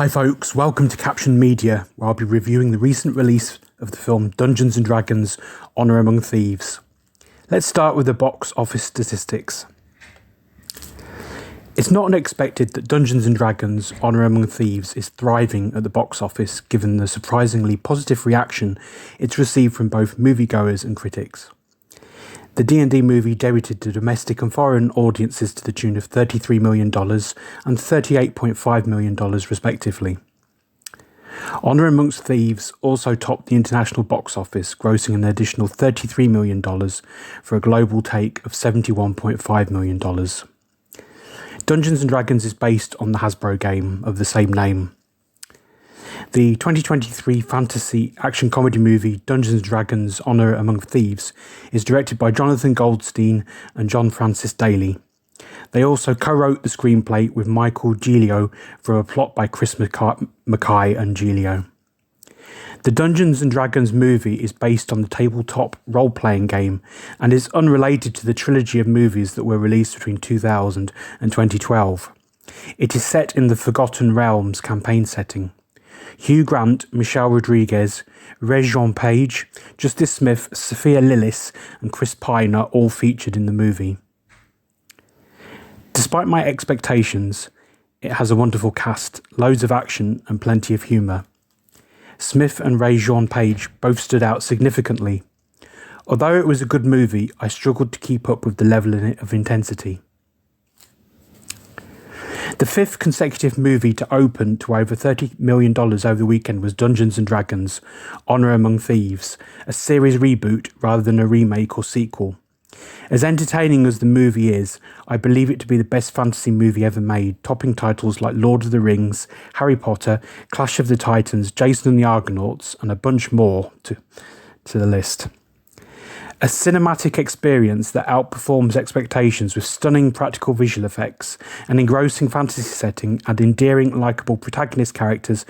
Hi folks, welcome to Caption Media, where I'll be reviewing the recent release of the film Dungeons & Dragons: Honor Among Thieves. Let's start with the box office statistics. It's not unexpected that Dungeons & Dragons: Honor Among Thieves is thriving at the box office given the surprisingly positive reaction it's received from both moviegoers and critics. The D&D movie debuted to domestic and foreign audiences to the tune of $33 million and $38.5 million respectively. Honor Amongst Thieves also topped the international box office, grossing an additional $33 million for a global take of $71.5 million. Dungeons & Dragons is based on the Hasbro game of the same name. The 2023 fantasy action comedy movie Dungeons & Dragons: Honor Among Thieves is directed by Jonathan Goldstein and John Francis Daley. They also co-wrote the screenplay with Michael Gilio for a plot by Chris McKay and Gilio. The Dungeons & Dragons movie is based on the tabletop role-playing game and is unrelated to the trilogy of movies that were released between 2000 and 2012. It is set in the Forgotten Realms campaign setting. Hugh Grant, Michelle Rodriguez, Regé-Jean Page, Justice Smith, Sophia Lillis and Chris Pine are all featured in the movie. Despite my expectations, it has a wonderful cast, loads of action and plenty of humour. Smith and Regé-Jean Page both stood out significantly. Although it was a good movie, I struggled to keep up with the level of intensity. The fifth consecutive movie to open to over $30 million over the weekend was Dungeons & Dragons: Honor Among Thieves, a series reboot rather than a remake or sequel. As entertaining as the movie is, I believe it to be the best fantasy movie ever made, topping titles like Lord of the Rings, Harry Potter, Clash of the Titans, Jason and the Argonauts, and a bunch more to the list. A cinematic experience that outperforms expectations with stunning practical visual effects, an engrossing fantasy setting, and endearing, likeable protagonist characters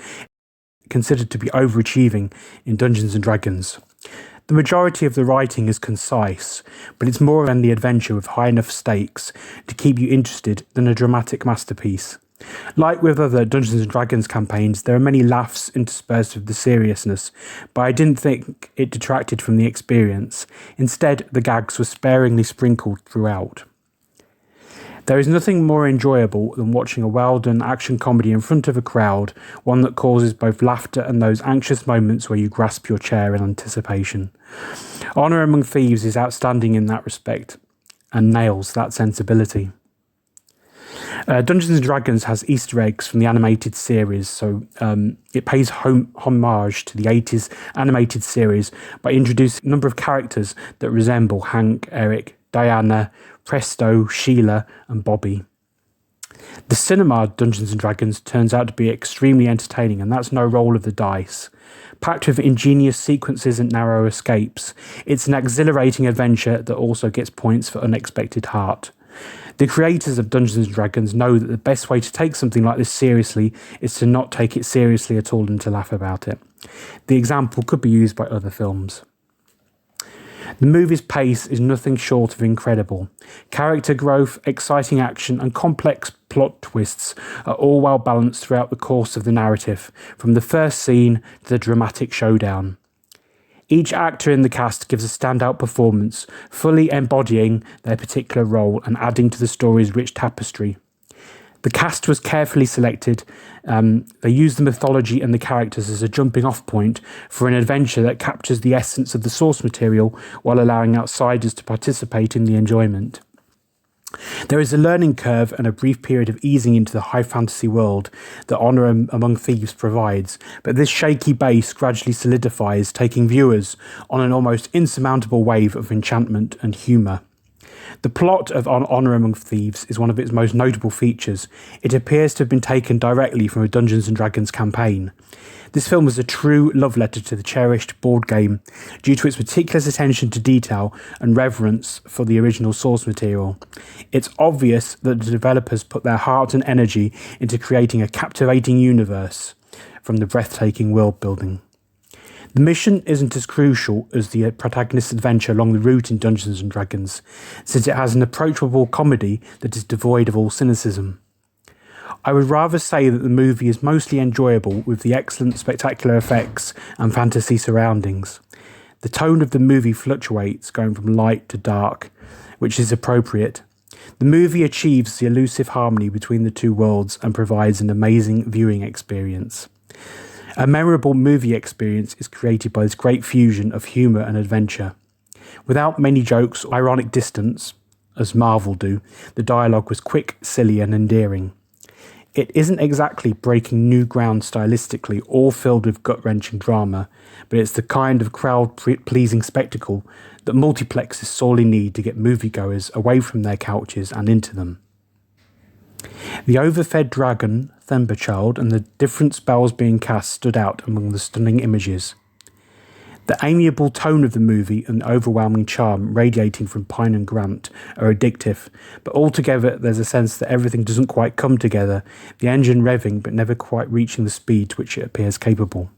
considered to be overachieving in Dungeons & Dragons. The majority of the writing is concise, but it's more than the adventure with high enough stakes to keep you interested than a dramatic masterpiece. Like with other Dungeons & Dragons campaigns, there are many laughs interspersed with the seriousness, but I didn't think it detracted from the experience. Instead, the gags were sparingly sprinkled throughout. There is nothing more enjoyable than watching a well-done action comedy in front of a crowd, one that causes both laughter and those anxious moments where you grasp your chair in anticipation. Honor Among Thieves is outstanding in that respect, and nails that sensibility. Dungeons & Dragons has Easter eggs from the animated series, so it pays homage to the 80s animated series by introducing a number of characters that resemble Hank, Eric, Diana, Presto, Sheila and Bobby. The cinema Dungeons & Dragons turns out to be extremely entertaining, and that's no roll of the dice. Packed with ingenious sequences and narrow escapes, it's an exhilarating adventure that also gets points for unexpected heart. The creators of Dungeons & Dragons know that the best way to take something like this seriously is to not take it seriously at all and to laugh about it. The example could be used by other films. The movie's pace is nothing short of incredible. Character growth, exciting action and complex plot twists are all well balanced throughout the course of the narrative, from the first scene to the dramatic showdown. Each actor in the cast gives a standout performance, fully embodying their particular role and adding to the story's rich tapestry. The cast was carefully selected. They used the mythology and the characters as a jumping-off point for an adventure that captures the essence of the source material while allowing outsiders to participate in the enjoyment. There is a learning curve and a brief period of easing into the high fantasy world that Honor Among Thieves provides, but this shaky base gradually solidifies, taking viewers on an almost insurmountable wave of enchantment and humour. The plot of Honor Among Thieves is one of its most notable features. It appears to have been taken directly from a Dungeons & Dragons campaign. This film is a true love letter to the cherished board game due to its meticulous attention to detail and reverence for the original source material. It's obvious that the developers put their heart and energy into creating a captivating universe from the breathtaking world building. The mission isn't as crucial as the protagonist's adventure along the route in Dungeons & Dragons, since it has an approachable comedy that is devoid of all cynicism. I would rather say that the movie is mostly enjoyable with the excellent spectacular effects and fantasy surroundings. The tone of the movie fluctuates, going from light to dark, which is appropriate. The movie achieves the elusive harmony between the two worlds and provides an amazing viewing experience. A memorable movie experience is created by this great fusion of humour and adventure. Without many jokes or ironic distance, as Marvel do, the dialogue was quick, silly and endearing. It isn't exactly breaking new ground stylistically or filled with gut-wrenching drama, but it's the kind of crowd-pleasing spectacle that multiplexes sorely need to get moviegoers away from their couches and into them. The overfed dragon, Thunderchild, and the different spells being cast stood out among the stunning images. The amiable tone of the movie and the overwhelming charm radiating from Pine and Grant are addictive, but altogether there's a sense that everything doesn't quite come together, the engine revving but never quite reaching the speed to which it appears capable.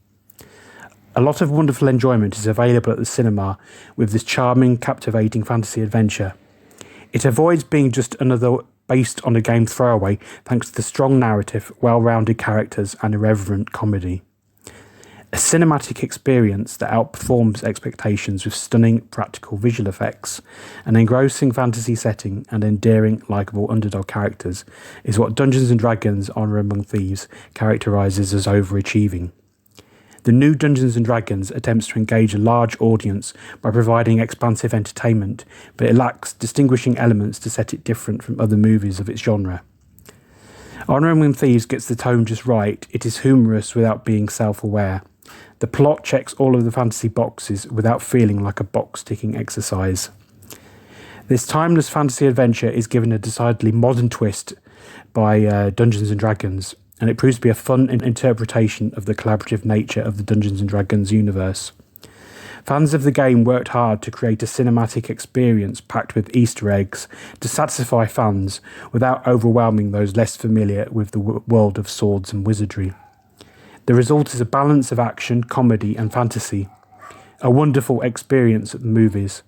A lot of wonderful enjoyment is available at the cinema with this charming, captivating fantasy adventure. It avoids being just another based on a game throwaway thanks to the strong narrative, well-rounded characters and irreverent comedy. A cinematic experience that outperforms expectations with stunning practical visual effects, an engrossing fantasy setting and endearing, likeable underdog characters is what Dungeons & Dragons Honor Among Thieves characterises as overachieving. The new Dungeons & Dragons attempts to engage a large audience by providing expansive entertainment, but it lacks distinguishing elements to set it different from other movies of its genre. Honor Among Thieves gets the tone just right. It is humorous without being self-aware. The plot checks all of the fantasy boxes without feeling like a box-ticking exercise. This timeless fantasy adventure is given a decidedly modern twist by Dungeons & Dragons, and it proves to be a fun interpretation of the collaborative nature of the Dungeons & Dragons universe. Fans of the game worked hard to create a cinematic experience packed with Easter eggs to satisfy fans without overwhelming those less familiar with the world of swords and wizardry. The result is a balance of action, comedy and fantasy. A wonderful experience at the movies.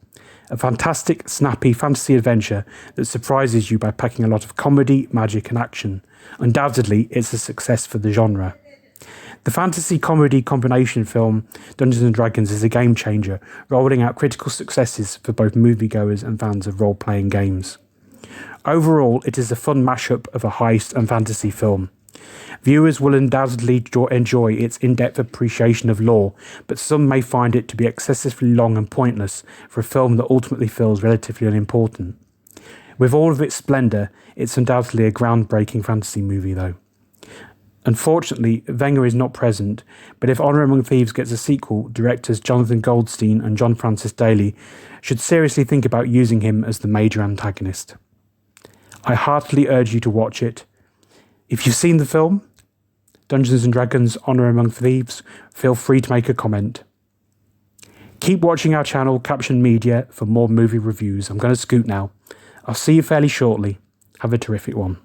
A fantastic, snappy fantasy adventure that surprises you by packing a lot of comedy, magic and action. Undoubtedly, it's a success for the genre. The fantasy-comedy combination film Dungeons & Dragons is a game changer, rolling out critical successes for both moviegoers and fans of role-playing games. Overall, it is a fun mashup of a heist and fantasy film. Viewers will undoubtedly enjoy its in-depth appreciation of lore, but some may find it to be excessively long and pointless for a film that ultimately feels relatively unimportant. With all of its splendour, it's undoubtedly a groundbreaking fantasy movie though. Unfortunately, Wenger is not present, but if Honor Among Thieves gets a sequel, directors Jonathan Goldstein and John Francis Daley should seriously think about using him as the major antagonist. I heartily urge you to watch it. If you've seen the film, Dungeons & Dragons Honor Among Thieves, feel free to make a comment. Keep watching our channel, Caption Media, for more movie reviews. I'm going to scoot now. I'll see you fairly shortly. Have a terrific one.